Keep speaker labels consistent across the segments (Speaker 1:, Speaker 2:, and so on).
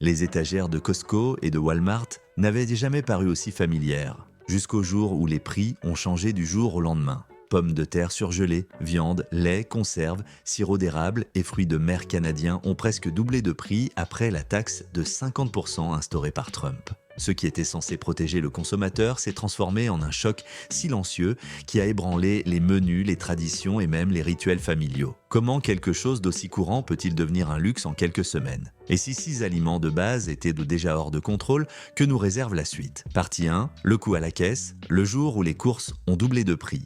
Speaker 1: Les étagères de Costco et de Walmart n'avaient jamais paru aussi familières, jusqu'au jour où les prix ont changé du jour au lendemain. Pommes de terre surgelées, viande, lait, conserves, sirop d'érable et fruits de mer canadiens ont presque doublé de prix après la taxe de 50% instaurée par Trump. Ce qui était censé protéger le consommateur s'est transformé en un choc silencieux qui a ébranlé les menus, les traditions et même les rituels familiaux. Comment quelque chose d'aussi courant peut-il devenir un luxe en quelques semaines? Et si 6 aliments de base étaient déjà hors de contrôle, que nous réserve la suite? Partie 1, le coup à la caisse, le jour où les courses ont doublé de prix.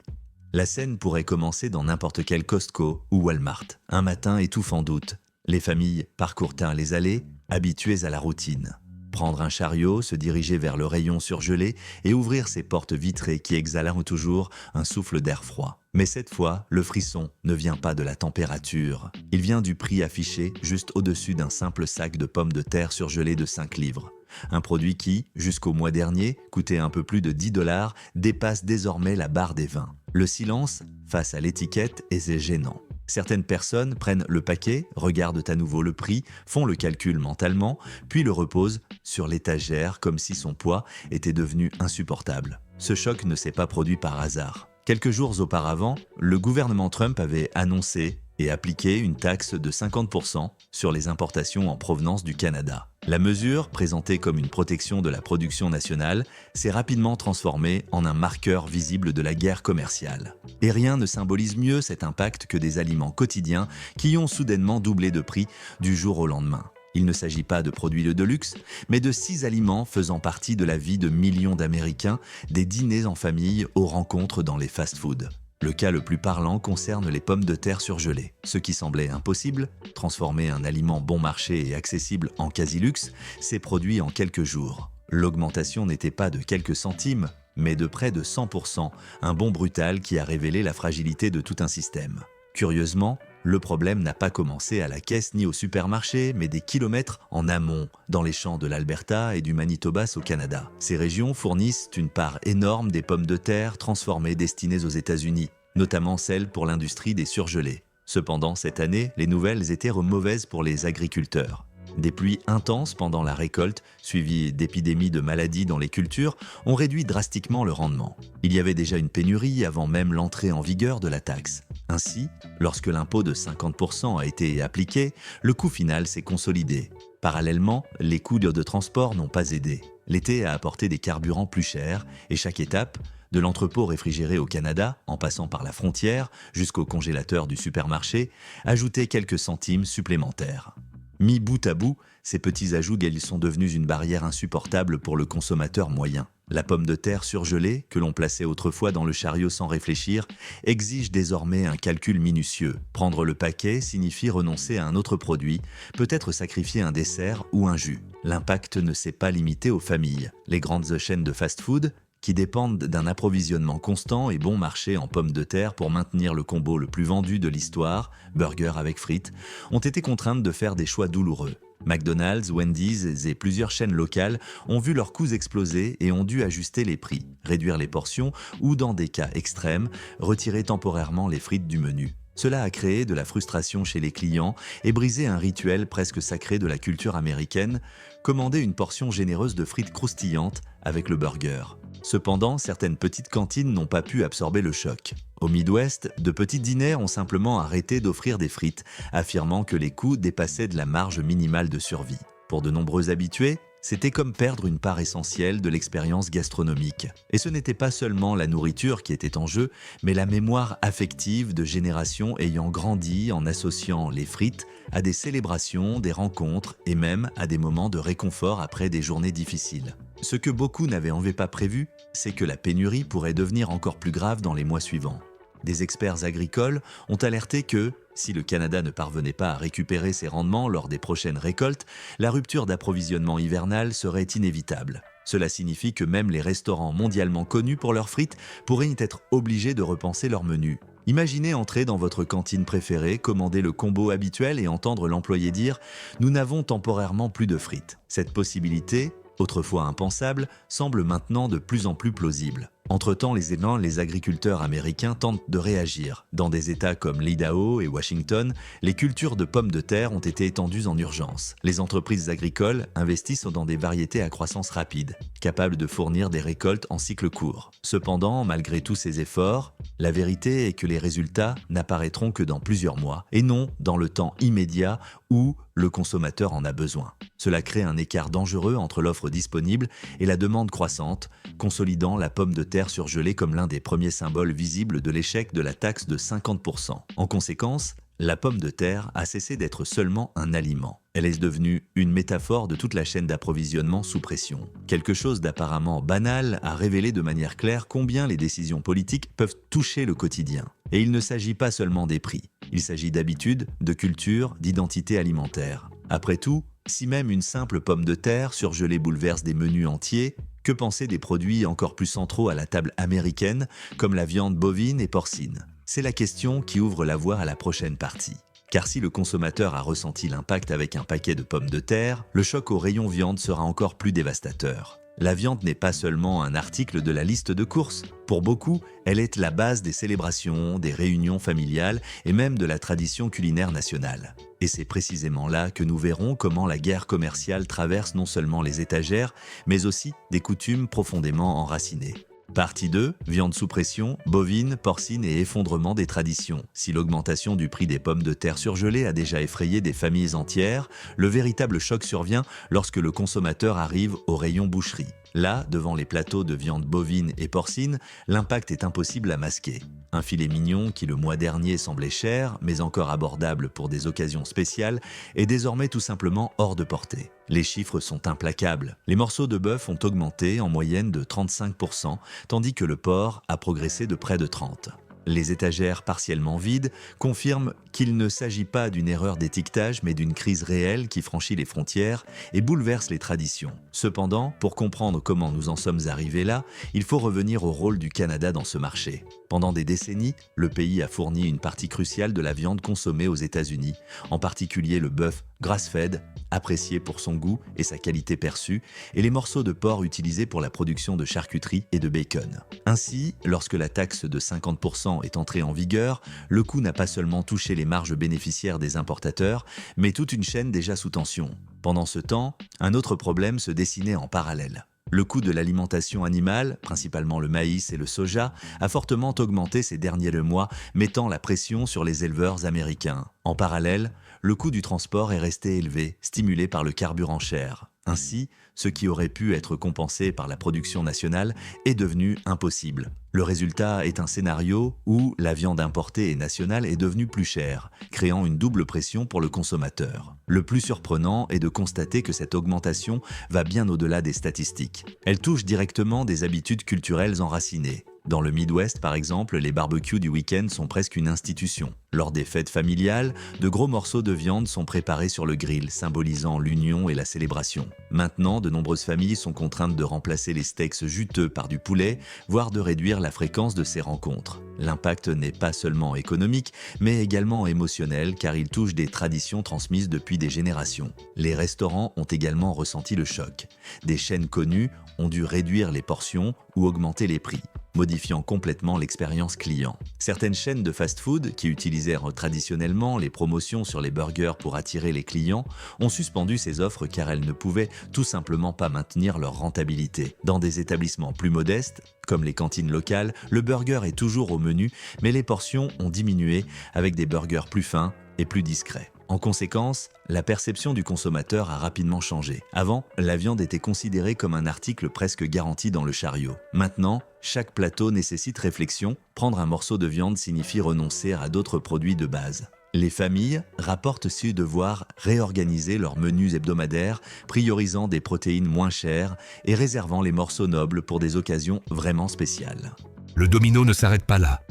Speaker 1: La scène pourrait commencer dans n'importe quel Costco ou Walmart. Un matin étouffant doute, les familles parcourent les allées, habituées à la routine. Prendre un chariot, se diriger vers le rayon surgelé et ouvrir ses portes vitrées qui exhaleront toujours un souffle d'air froid. Mais cette fois, le frisson ne vient pas de la température. Il vient du prix affiché juste au-dessus d'un simple sac de pommes de terre surgelées de 5 livres. Un produit qui, jusqu'au mois dernier, coûtait un peu plus de 10 $, dépasse désormais la barre des 20. Le silence face à l'étiquette est gênant. Certaines personnes prennent le paquet, regardent à nouveau le prix, font le calcul mentalement, puis le reposent sur l'étagère comme si son poids était devenu insupportable. Ce choc ne s'est pas produit par hasard. Quelques jours auparavant, le gouvernement Trump avait annoncé et appliqué une taxe de 50% sur les importations en provenance du Canada. La mesure, présentée comme une protection de la production nationale, s'est rapidement transformée en un marqueur visible de la guerre commerciale. Et rien ne symbolise mieux cet impact que des aliments quotidiens qui ont soudainement doublé de prix du jour au lendemain. Il ne s'agit pas de produits de luxe, mais de 6 aliments faisant partie de la vie de millions d'Américains, des dîners en famille aux rencontres dans les fast-foods. Le cas le plus parlant concerne les pommes de terre surgelées. Ce qui semblait impossible, transformer un aliment bon marché et accessible en quasi-luxe, s'est produit en quelques jours. L'augmentation n'était pas de quelques centimes, mais de près de 100%, un bond brutal qui a révélé la fragilité de tout un système. Curieusement, le problème n'a pas commencé à la caisse ni au supermarché, mais des kilomètres en amont, dans les champs de l'Alberta et du Manitoba au Canada. Ces régions fournissent une part énorme des pommes de terre transformées destinées aux États-Unis, notamment celles pour l'industrie des surgelés. Cependant, cette année, les nouvelles étaient mauvaises pour les agriculteurs. Des pluies intenses pendant la récolte, suivies d'épidémies de maladies dans les cultures, ont réduit drastiquement le rendement. Il y avait déjà une pénurie avant même l'entrée en vigueur de la taxe. Ainsi, lorsque l'impôt de 50% a été appliqué, le coût final s'est consolidé. Parallèlement, les coûts de transport n'ont pas aidé. L'été a apporté des carburants plus chers et chaque étape, de l'entrepôt réfrigéré au Canada, en passant par la frontière jusqu'au congélateur du supermarché, ajoutait quelques centimes supplémentaires. Mis bout à bout, ces petits ajouts sont devenus une barrière insupportable pour le consommateur moyen. La pomme de terre surgelée, que l'on plaçait autrefois dans le chariot sans réfléchir, exige désormais un calcul minutieux. Prendre le paquet signifie renoncer à un autre produit, peut-être sacrifier un dessert ou un jus. L'impact ne s'est pas limité aux familles. Les grandes chaînes de fast-food, qui dépendent d'un approvisionnement constant et bon marché en pommes de terre pour maintenir le combo le plus vendu de l'histoire, burger avec frites, ont été contraintes de faire des choix douloureux. McDonald's, Wendy's et plusieurs chaînes locales ont vu leurs coûts exploser et ont dû ajuster les prix, réduire les portions ou, dans des cas extrêmes, retirer temporairement les frites du menu. Cela a créé de la frustration chez les clients et brisé un rituel presque sacré de la culture américaine, commander une portion généreuse de frites croustillantes avec le burger. Cependant, certaines petites cantines n'ont pas pu absorber le choc. Au Midwest, de petits dîners ont simplement arrêté d'offrir des frites, affirmant que les coûts dépassaient de la marge minimale de survie. Pour de nombreux habitués, c'était comme perdre une part essentielle de l'expérience gastronomique. Et ce n'était pas seulement la nourriture qui était en jeu, mais la mémoire affective de générations ayant grandi en associant les frites à des célébrations, des rencontres et même à des moments de réconfort après des journées difficiles. Ce que beaucoup n'avaient pas prévu, c'est que la pénurie pourrait devenir encore plus grave dans les mois suivants. Des experts agricoles ont alerté que, si le Canada ne parvenait pas à récupérer ses rendements lors des prochaines récoltes, la rupture d'approvisionnement hivernale serait inévitable. Cela signifie que même les restaurants mondialement connus pour leurs frites pourraient être obligés de repenser leur menu. Imaginez entrer dans votre cantine préférée, commander le combo habituel et entendre l'employé dire « Nous n'avons temporairement plus de frites ». Cette possibilité, autrefois impensable, semble maintenant de plus en plus plausible. Entre-temps, les agriculteurs américains tentent de réagir. Dans des États comme l'Idaho et Washington, les cultures de pommes de terre ont été étendues en urgence. Les entreprises agricoles investissent dans des variétés à croissance rapide, capables de fournir des récoltes en cycle court. Cependant, malgré tous ces efforts, la vérité est que les résultats n'apparaîtront que dans plusieurs mois, et non dans le temps immédiat où le consommateur en a besoin. Cela crée un écart dangereux entre l'offre disponible et la demande croissante, consolidant la pomme de terre surgelée comme l'un des premiers symboles visibles de l'échec de la taxe de 50%. En conséquence, la pomme de terre a cessé d'être seulement un aliment. Elle est devenue une métaphore de toute la chaîne d'approvisionnement sous pression. Quelque chose d'apparemment banal a révélé de manière claire combien les décisions politiques peuvent toucher le quotidien. Et il ne s'agit pas seulement des prix. Il s'agit d'habitudes, de culture, d'identité alimentaire. Après tout, si même une simple pomme de terre surgelée bouleverse des menus entiers, que penser des produits encore plus centraux à la table américaine, comme la viande bovine et porcine? C'est la question qui ouvre la voie à la prochaine partie. Car si le consommateur a ressenti l'impact avec un paquet de pommes de terre, le choc au rayon viande sera encore plus dévastateur. La viande n'est pas seulement un article de la liste de courses. Pour beaucoup, elle est la base des célébrations, des réunions familiales et même de la tradition culinaire nationale. Et c'est précisément là que nous verrons comment la guerre commerciale traverse non seulement les étagères, mais aussi des coutumes profondément enracinées. Partie 2, viande sous pression, bovine, porcine et effondrement des traditions. Si l'augmentation du prix des pommes de terre surgelées a déjà effrayé des familles entières, le véritable choc survient lorsque le consommateur arrive au rayon boucherie. Là, devant les plateaux de viande bovine et porcine, l'impact est impossible à masquer. Un filet mignon qui le mois dernier semblait cher, mais encore abordable pour des occasions spéciales, est désormais tout simplement hors de portée. Les chiffres sont implacables. Les morceaux de bœuf ont augmenté en moyenne de 35%, tandis que le porc a progressé de près de 30%. Les étagères partiellement vides confirment qu'il ne s'agit pas d'une erreur d'étiquetage mais d'une crise réelle qui franchit les frontières et bouleverse les traditions. Cependant, pour comprendre comment nous en sommes arrivés là, il faut revenir au rôle du Canada dans ce marché. Pendant des décennies, le pays a fourni une partie cruciale de la viande consommée aux États-Unis, en particulier le bœuf grass-fed, apprécié pour son goût et sa qualité perçue, et les morceaux de porc utilisés pour la production de charcuterie et de bacon. Ainsi, lorsque la taxe de 50% est entrée en vigueur, le coût n'a pas seulement touché les marges bénéficiaires des importateurs, mais toute une chaîne déjà sous tension. Pendant ce temps, un autre problème se dessinait en parallèle. Le coût de l'alimentation animale, principalement le maïs et le soja, a fortement augmenté ces derniers mois, mettant la pression sur les éleveurs américains. En parallèle, le coût du transport est resté élevé, stimulé par le carburant cher. Ainsi, ce qui aurait pu être compensé par la production nationale est devenu impossible. Le résultat est un scénario où la viande importée et nationale est devenue plus chère, créant une double pression pour le consommateur. Le plus surprenant est de constater que cette augmentation va bien au-delà des statistiques. Elle touche directement des habitudes culturelles enracinées. Dans le Midwest, par exemple, les barbecues du week-end sont presque une institution. Lors des fêtes familiales, de gros morceaux de viande sont préparés sur le grill, symbolisant l'union et la célébration. Maintenant, de nombreuses familles sont contraintes de remplacer les steaks juteux par du poulet, voire de réduire la fréquence de ces rencontres. L'impact n'est pas seulement économique, mais également émotionnel, car il touche des traditions transmises depuis des générations. Les restaurants ont également ressenti le choc. Des chaînes connues ont dû réduire les portions ou augmenter les prix, modifiant complètement l'expérience client. Certaines chaînes de fast-food, qui utilisèrent traditionnellement les promotions sur les burgers pour attirer les clients, ont suspendu ces offres car elles ne pouvaient tout simplement pas maintenir leur rentabilité. Dans des établissements plus modestes, comme les cantines locales, le burger est toujours au menu, mais les portions ont diminué avec des burgers plus fins et plus discrets. En conséquence, la perception du consommateur a rapidement changé. Avant, la viande était considérée comme un article presque garanti dans le chariot. Maintenant, chaque plateau nécessite réflexion. Prendre un morceau de viande signifie renoncer à d'autres produits de base. Les familles rapportent su devoir réorganiser leurs menus hebdomadaires, priorisant des protéines moins chères et réservant les morceaux nobles pour des occasions vraiment spéciales.
Speaker 2: Le domino ne s'arrête pas là.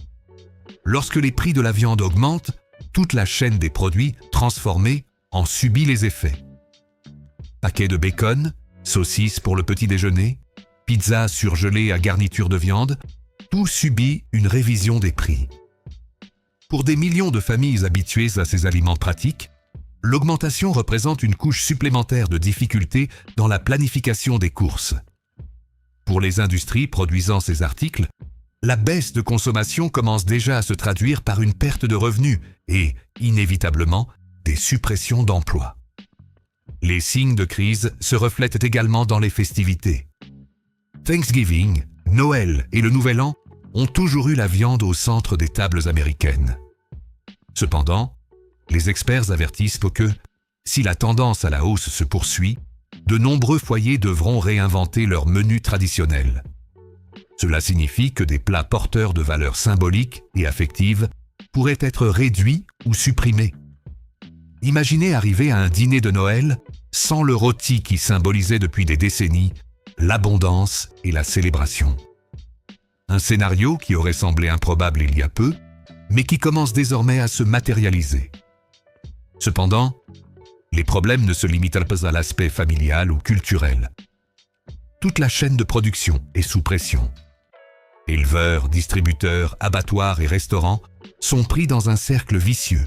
Speaker 2: Lorsque les prix de la viande augmentent, toute la chaîne des produits transformés en subit les effets. Paquets de bacon, saucisses pour le petit déjeuner, pizza surgelée à garniture de viande, tout subit une révision des prix. Pour des millions de familles habituées à ces aliments pratiques, l'augmentation représente une couche supplémentaire de difficultés dans la planification des courses. Pour les industries produisant ces articles, la baisse de consommation commence déjà à se traduire par une perte de revenus et, inévitablement, des suppressions d'emplois. Les signes de crise se reflètent également dans les festivités. Thanksgiving, Noël et le Nouvel An ont toujours eu la viande au centre des tables américaines. Cependant, les experts avertissent que, si la tendance à la hausse se poursuit, de nombreux foyers devront réinventer leur menu traditionnel. Cela signifie que des plats porteurs de valeurs symboliques et affectives pourraient être réduits ou supprimés. Imaginez arriver à un dîner de Noël sans le rôti qui symbolisait depuis des décennies l'abondance et la célébration. Un scénario qui aurait semblé improbable il y a peu, mais qui commence désormais à se matérialiser. Cependant, les problèmes ne se limitent pas à l'aspect familial ou culturel. Toute la chaîne de production est sous pression. Éleveurs, distributeurs, abattoirs et restaurants sont pris dans un cercle vicieux.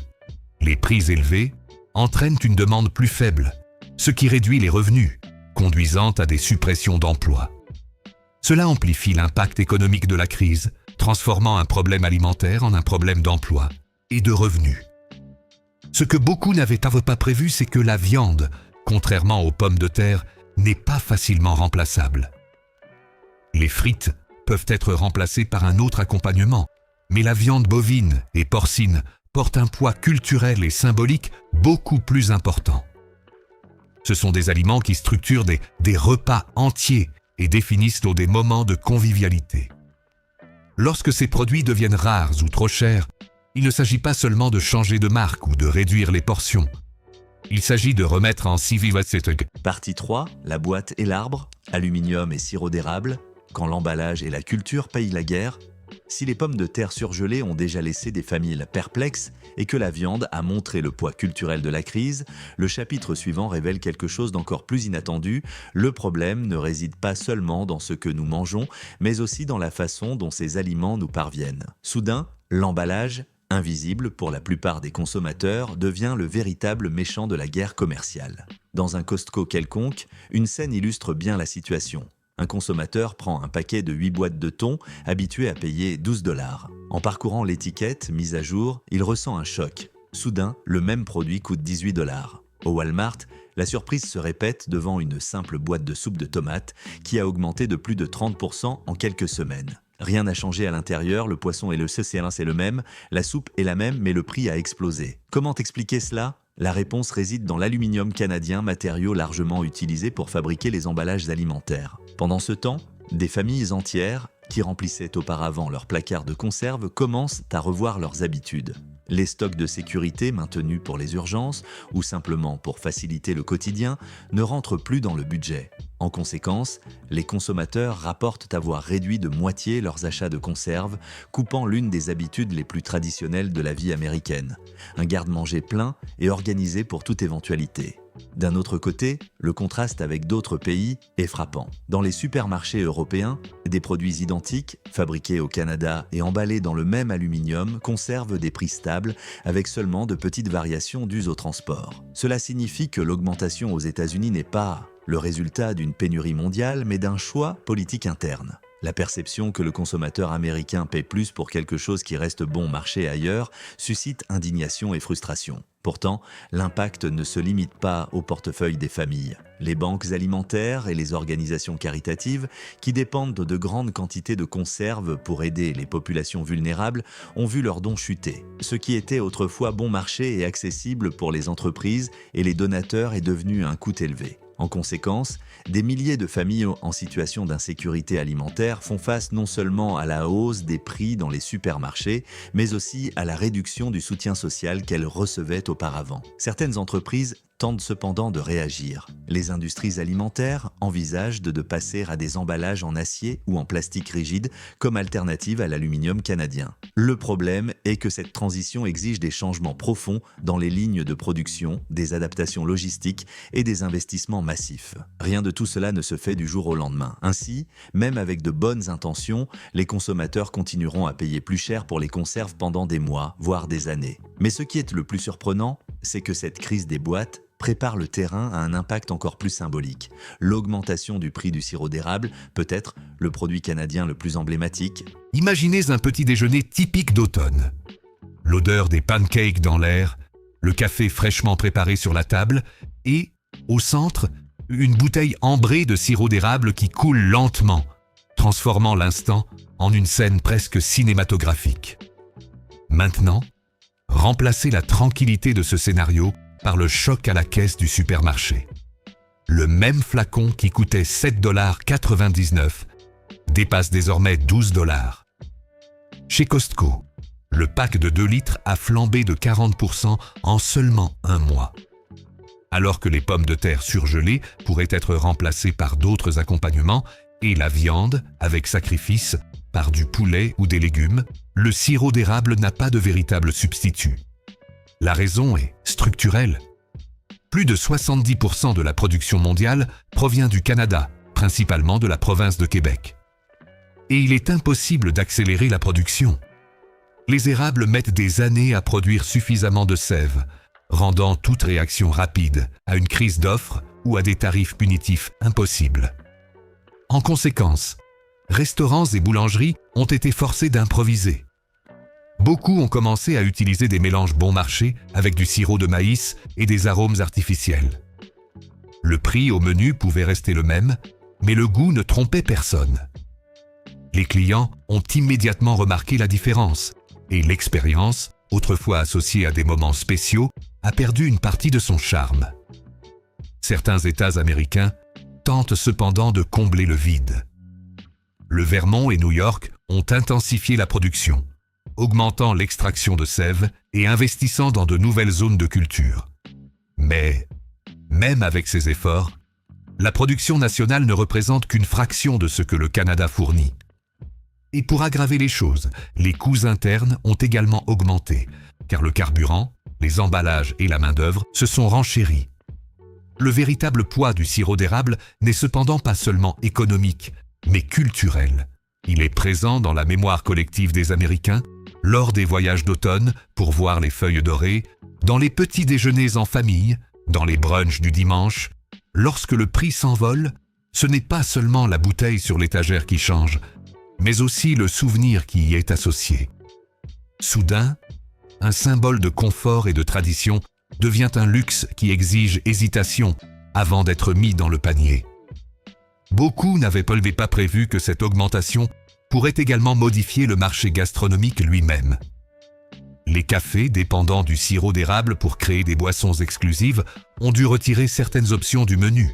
Speaker 2: Les prix élevés entraînent une demande plus faible, ce qui réduit les revenus, conduisant à des suppressions d'emplois. Cela amplifie l'impact économique de la crise, transformant un problème alimentaire en un problème d'emploi et de revenus. Ce que beaucoup n'avaient pas prévu, c'est que la viande, contrairement aux pommes de terre, n'est pas facilement remplaçable. Les frites peuvent être remplacées par un autre accompagnement, mais la viande bovine et porcine porte un poids culturel et symbolique beaucoup plus important. Ce sont des aliments qui structurent des repas entiers et définissent des moments de convivialité. Lorsque ces produits deviennent rares ou trop chers, il ne s'agit pas seulement de changer de marque ou de réduire les portions. Il s'agit de remettre en civilisation.
Speaker 1: Partie 3, la boîte et l'arbre, aluminium et sirop d'érable, quand l'emballage et la culture payent la guerre. Si les pommes de terre surgelées ont déjà laissé des familles perplexes et que la viande a montré le poids culturel de la crise, le chapitre suivant révèle quelque chose d'encore plus inattendu. Le problème ne réside pas seulement dans ce que nous mangeons, mais aussi dans la façon dont ces aliments nous parviennent. Soudain, l'emballage, invisible pour la plupart des consommateurs, devient le véritable méchant de la guerre commerciale. Dans un Costco quelconque, une scène illustre bien la situation. Un consommateur prend un paquet de 8 boîtes de thon, habitué à payer 12 $. En parcourant l'étiquette mise à jour, il ressent un choc. Soudain, le même produit coûte 18 $. Au Walmart, la surprise se répète devant une simple boîte de soupe de tomates qui a augmenté de plus de 30% en quelques semaines. Rien n'a changé à l'intérieur, le poisson et le céréales c'est le même, la soupe est la même mais le prix a explosé. Comment expliquer cela ? La réponse réside dans l'aluminium canadien, matériau largement utilisé pour fabriquer les emballages alimentaires. Pendant ce temps, des familles entières, qui remplissaient auparavant leurs placards de conserve, commencent à revoir leurs habitudes. Les stocks de sécurité maintenus pour les urgences ou simplement pour faciliter le quotidien ne rentrent plus dans le budget. En conséquence, les consommateurs rapportent avoir réduit de moitié leurs achats de conserve, coupant l'une des habitudes les plus traditionnelles de la vie américaine. Un garde-manger plein et organisé pour toute éventualité. D'un autre côté, le contraste avec d'autres pays est frappant. Dans les supermarchés européens, des produits identiques, fabriqués au Canada et emballés dans le même aluminium, conservent des prix stables avec seulement de petites variations dues au transport. Cela signifie que l'augmentation aux États-Unis n'est pas le résultat d'une pénurie mondiale, mais d'un choix politique interne. La perception que le consommateur américain paie plus pour quelque chose qui reste bon marché ailleurs suscite indignation et frustration. Pourtant, l'impact ne se limite pas au portefeuille des familles. Les banques alimentaires et les organisations caritatives, qui dépendent de grandes quantités de conserves pour aider les populations vulnérables, ont vu leurs dons chuter. Ce qui était autrefois bon marché et accessible pour les entreprises et les donateurs est devenu un coût élevé. En conséquence, des milliers de familles en situation d'insécurité alimentaire font face non seulement à la hausse des prix dans les supermarchés, mais aussi à la réduction du soutien social qu'elles recevaient auparavant. Certaines entreprises tentent cependant de réagir. Les industries alimentaires envisagent de passer à des emballages en acier ou en plastique rigide comme alternative à l'aluminium canadien. Le problème est que cette transition exige des changements profonds dans les lignes de production, des adaptations logistiques et des investissements massifs. Rien de tout cela ne se fait du jour au lendemain. Ainsi, même avec de bonnes intentions, les consommateurs continueront à payer plus cher pour les conserves pendant des mois, voire des années. Mais ce qui est le plus surprenant, c'est que cette crise des boîtes, prépare le terrain à un impact encore plus symbolique. L'augmentation du prix du sirop d'érable, peut-être le produit canadien le plus emblématique.
Speaker 2: Imaginez un petit déjeuner typique d'automne. L'odeur des pancakes dans l'air, le café fraîchement préparé sur la table et, au centre, une bouteille ambrée de sirop d'érable qui coule lentement, transformant l'instant en une scène presque cinématographique. Maintenant, remplacez la tranquillité de ce scénario par le choc à la caisse du supermarché. Le même flacon qui coûtait 7,99 $ dépasse désormais 12 $. Chez Costco, le pack de 2 litres a flambé de 40% en seulement un mois. Alors que les pommes de terre surgelées pourraient être remplacées par d'autres accompagnements et la viande, avec sacrifice, par du poulet ou des légumes, le sirop d'érable n'a pas de véritable substitut. La raison est structurelle. Plus de 70% de la production mondiale provient du Canada, principalement de la province de Québec. Et il est impossible d'accélérer la production. Les érables mettent des années à produire suffisamment de sève, rendant toute réaction rapide à une crise d'offres ou à des tarifs punitifs impossibles. En conséquence, restaurants et boulangeries ont été forcés d'improviser. Beaucoup ont commencé à utiliser des mélanges bon marché avec du sirop de maïs et des arômes artificiels. Le prix au menu pouvait rester le même, mais le goût ne trompait personne. Les clients ont immédiatement remarqué la différence et l'expérience, autrefois associée à des moments spéciaux, a perdu une partie de son charme. Certains États américains tentent cependant de combler le vide. Le Vermont et New York ont intensifié la production, augmentant l'extraction de sève et investissant dans de nouvelles zones de culture. Mais, même avec ces efforts, la production nationale ne représente qu'une fraction de ce que le Canada fournit. Et pour aggraver les choses, les coûts internes ont également augmenté, car le carburant, les emballages et la main-d'œuvre se sont renchéris. Le véritable poids du sirop d'érable n'est cependant pas seulement économique, mais culturel. Il est présent dans la mémoire collective des Américains, lors des voyages d'automne pour voir les feuilles dorées, dans les petits déjeuners en famille, dans les brunchs du dimanche. Lorsque le prix s'envole, ce n'est pas seulement la bouteille sur l'étagère qui change, mais aussi le souvenir qui y est associé. Soudain, un symbole de confort et de tradition devient un luxe qui exige hésitation avant d'être mis dans le panier. Beaucoup n'avaient pas prévu que cette augmentation pourrait également modifier le marché gastronomique lui-même. Les cafés dépendant du sirop d'érable pour créer des boissons exclusives ont dû retirer certaines options du menu.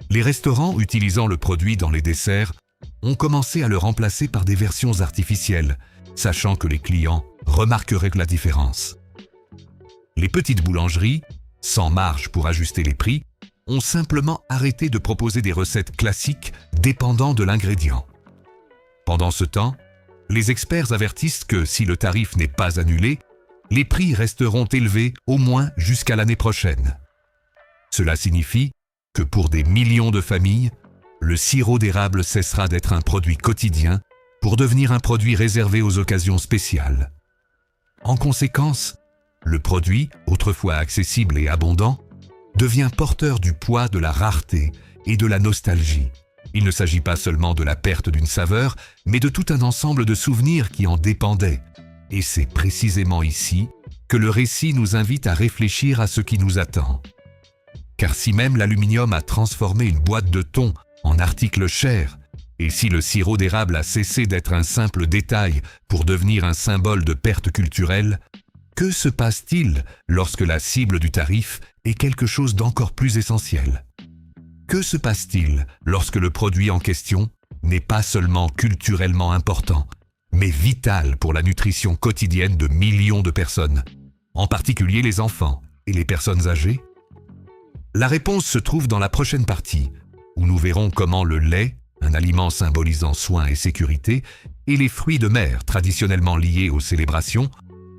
Speaker 2: Les restaurants utilisant le produit dans les desserts ont commencé à le remplacer par des versions artificielles, sachant que les clients remarqueraient la différence. Les petites boulangeries, sans marge pour ajuster les prix, ont simplement arrêté de proposer des recettes classiques dépendant de l'ingrédient. Pendant ce temps, les experts avertissent que si le tarif n'est pas annulé, les prix resteront élevés au moins jusqu'à l'année prochaine. Cela signifie que pour des millions de familles, le sirop d'érable cessera d'être un produit quotidien pour devenir un produit réservé aux occasions spéciales. En conséquence, le produit, autrefois accessible et abondant, devient porteur du poids de la rareté et de la nostalgie. Il ne s'agit pas seulement de la perte d'une saveur, mais de tout un ensemble de souvenirs qui en dépendaient. Et c'est précisément ici que le récit nous invite à réfléchir à ce qui nous attend. Car si même l'aluminium a transformé une boîte de thon en article cher, et si le sirop d'érable a cessé d'être un simple détail pour devenir un symbole de perte culturelle, que se passe-t-il lorsque la cible du tarif est quelque chose d'encore plus essentiel? Que se passe-t-il lorsque le produit en question n'est pas seulement culturellement important, mais vital pour la nutrition quotidienne de millions de personnes, en particulier les enfants et les personnes âgées? La réponse se trouve dans la prochaine partie, où nous verrons comment le lait, un aliment symbolisant soin et sécurité, et les fruits de mer traditionnellement liés aux célébrations,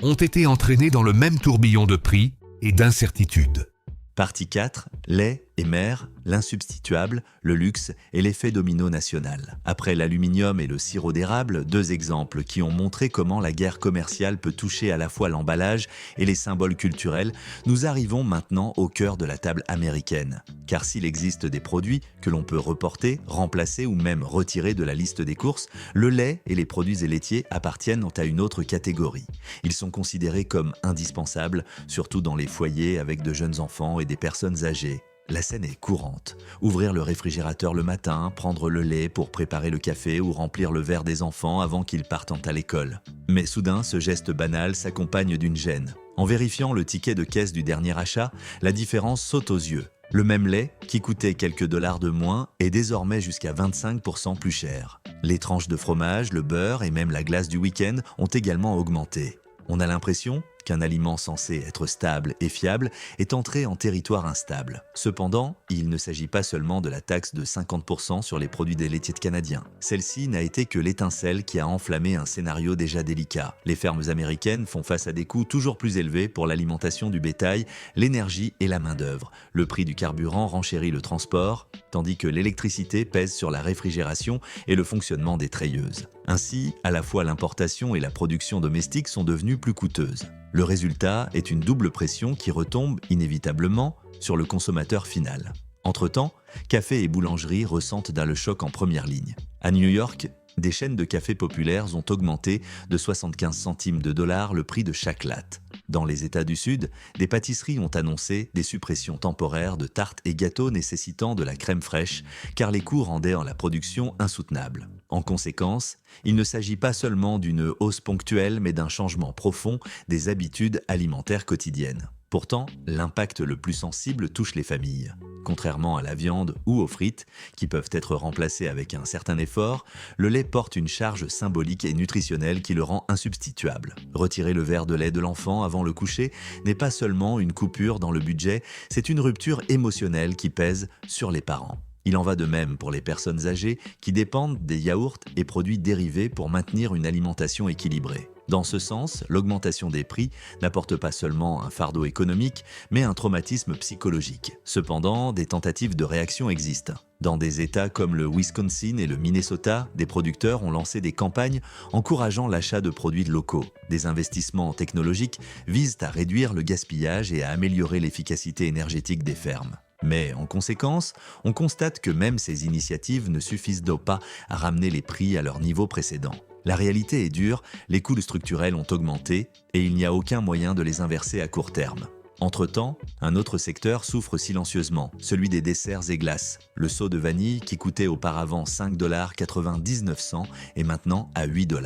Speaker 2: ont été entraînés dans le même tourbillon de prix et d'incertitudes.
Speaker 1: Partie 4. Lait, et mer, l'insubstituable, le luxe et l'effet domino national. Après l'aluminium et le sirop d'érable, deux exemples qui ont montré comment la guerre commerciale peut toucher à la fois l'emballage et les symboles culturels, nous arrivons maintenant au cœur de la table américaine. Car s'il existe des produits que l'on peut reporter, remplacer ou même retirer de la liste des courses, le lait et les produits laitiers appartiennent à une autre catégorie. Ils sont considérés comme indispensables, surtout dans les foyers avec de jeunes enfants et des personnes âgées. La scène est courante. Ouvrir le réfrigérateur le matin, prendre le lait pour préparer le café ou remplir le verre des enfants avant qu'ils partent à l'école. Mais soudain, ce geste banal s'accompagne d'une gêne. En vérifiant le ticket de caisse du dernier achat, la différence saute aux yeux. Le même lait, qui coûtait quelques dollars de moins, est désormais jusqu'à 25% plus cher. Les tranches de fromage, le beurre et même la glace du week-end ont également augmenté. On a l'impression qu'un aliment censé être stable et fiable est entré en territoire instable. Cependant, il ne s'agit pas seulement de la taxe de 50% sur les produits des laitiers canadiens. Celle-ci n'a été que l'étincelle qui a enflammé un scénario déjà délicat. Les fermes américaines font face à des coûts toujours plus élevés pour l'alimentation du bétail, l'énergie et la main-d'œuvre. Le prix du carburant renchérit le transport, tandis que l'électricité pèse sur la réfrigération et le fonctionnement des treilleuses. Ainsi, à la fois l'importation et la production domestique sont devenues plus coûteuses. Le résultat est une double pression qui retombe inévitablement sur le consommateur final. Entre-temps, cafés et boulangeries ressentent le choc en première ligne. À New York, des chaînes de cafés populaires ont augmenté de 75 centimes de dollars le prix de chaque latte. Dans les États du Sud, des pâtisseries ont annoncé des suppressions temporaires de tartes et gâteaux nécessitant de la crème fraîche, car les coûts rendaient la production insoutenable. En conséquence, il ne s'agit pas seulement d'une hausse ponctuelle, mais d'un changement profond des habitudes alimentaires quotidiennes. Pourtant, l'impact le plus sensible touche les familles. Contrairement à la viande ou aux frites, qui peuvent être remplacées avec un certain effort, le lait porte une charge symbolique et nutritionnelle qui le rend insubstituable. Retirer le verre de lait de l'enfant avant le coucher n'est pas seulement une coupure dans le budget, c'est une rupture émotionnelle qui pèse sur les parents. Il en va de même pour les personnes âgées qui dépendent des yaourts et produits dérivés pour maintenir une alimentation équilibrée. Dans ce sens, l'augmentation des prix n'apporte pas seulement un fardeau économique, mais un traumatisme psychologique. Cependant, des tentatives de réaction existent. Dans des États comme le Wisconsin et le Minnesota, des producteurs ont lancé des campagnes encourageant l'achat de produits locaux. Des investissements technologiques visent à réduire le gaspillage et à améliorer l'efficacité énergétique des fermes. Mais en conséquence, on constate que même ces initiatives ne suffisent pas à ramener les prix à leur niveau précédent. La réalité est dure, les coûts structurels ont augmenté et il n'y a aucun moyen de les inverser à court terme. Entre-temps, un autre secteur souffre silencieusement, celui des desserts et glaces. Le seau de vanille, qui coûtait auparavant 5,99 $, est maintenant à 8 $.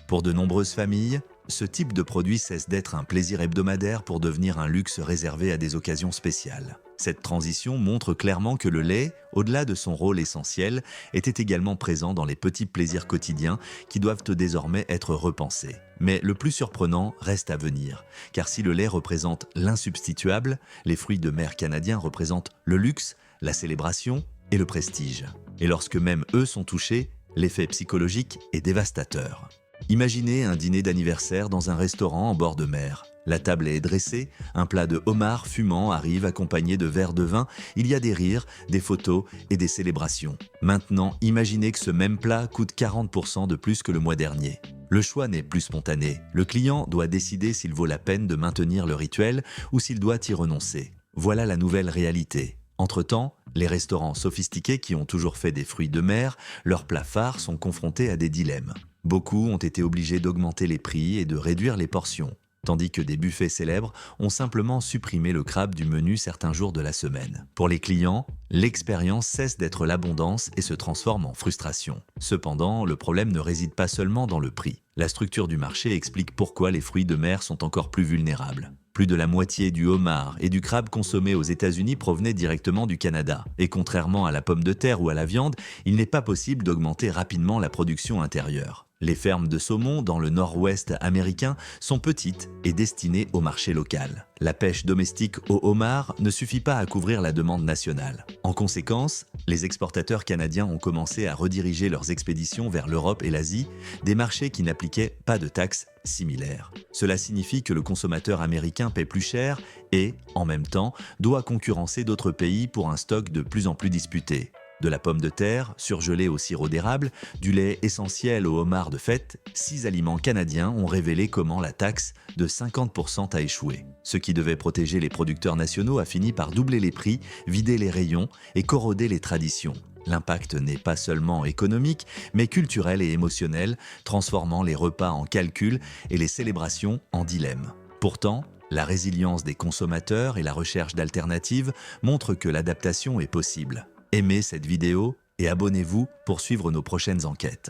Speaker 1: Pour de nombreuses familles, ce type de produit cesse d'être un plaisir hebdomadaire pour devenir un luxe réservé à des occasions spéciales. Cette transition montre clairement que le lait, au-delà de son rôle essentiel, était également présent dans les petits plaisirs quotidiens qui doivent désormais être repensés. Mais le plus surprenant reste à venir, car si le lait représente l'insubstituable, les fruits de mer canadiens représentent le luxe, la célébration et le prestige. Et lorsque même eux sont touchés, l'effet psychologique est dévastateur. Imaginez un dîner d'anniversaire dans un restaurant en bord de mer. La table est dressée, un plat de homard fumant arrive accompagné de verres de vin, il y a des rires, des photos et des célébrations. Maintenant, imaginez que ce même plat coûte 40% de plus que le mois dernier. Le choix n'est plus spontané. Le client doit décider s'il vaut la peine de maintenir le rituel ou s'il doit y renoncer. Voilà la nouvelle réalité. Entre-temps, les restaurants sophistiqués qui ont toujours fait des fruits de mer, leurs plats phares sont confrontés à des dilemmes. Beaucoup ont été obligés d'augmenter les prix et de réduire les portions, tandis que des buffets célèbres ont simplement supprimé le crabe du menu certains jours de la semaine. Pour les clients, l'expérience cesse d'être l'abondance et se transforme en frustration. Cependant, le problème ne réside pas seulement dans le prix. La structure du marché explique pourquoi les fruits de mer sont encore plus vulnérables. Plus de la moitié du homard et du crabe consommés aux États-Unis provenaient directement du Canada. Et contrairement à la pomme de terre ou à la viande, il n'est pas possible d'augmenter rapidement la production intérieure. Les fermes de saumon dans le nord-ouest américain sont petites et destinées au marché local. La pêche domestique au homard ne suffit pas à couvrir la demande nationale. En conséquence, les exportateurs canadiens ont commencé à rediriger leurs expéditions vers l'Europe et l'Asie, des marchés qui n'appliquaient pas de taxes similaires. Cela signifie que le consommateur américain paie plus cher et, en même temps, doit concurrencer d'autres pays pour un stock de plus en plus disputé. De la pomme de terre, surgelée au sirop d'érable, du lait essentiel au homard de fête, 6 aliments canadiens ont révélé comment la taxe de 50% a échoué. Ce qui devait protéger les producteurs nationaux a fini par doubler les prix, vider les rayons et corroder les traditions. L'impact n'est pas seulement économique, mais culturel et émotionnel, transformant les repas en calcul et les célébrations en dilemme. Pourtant, la résilience des consommateurs et la recherche d'alternatives montrent que l'adaptation est possible. Aimez cette vidéo et abonnez-vous pour suivre nos prochaines enquêtes.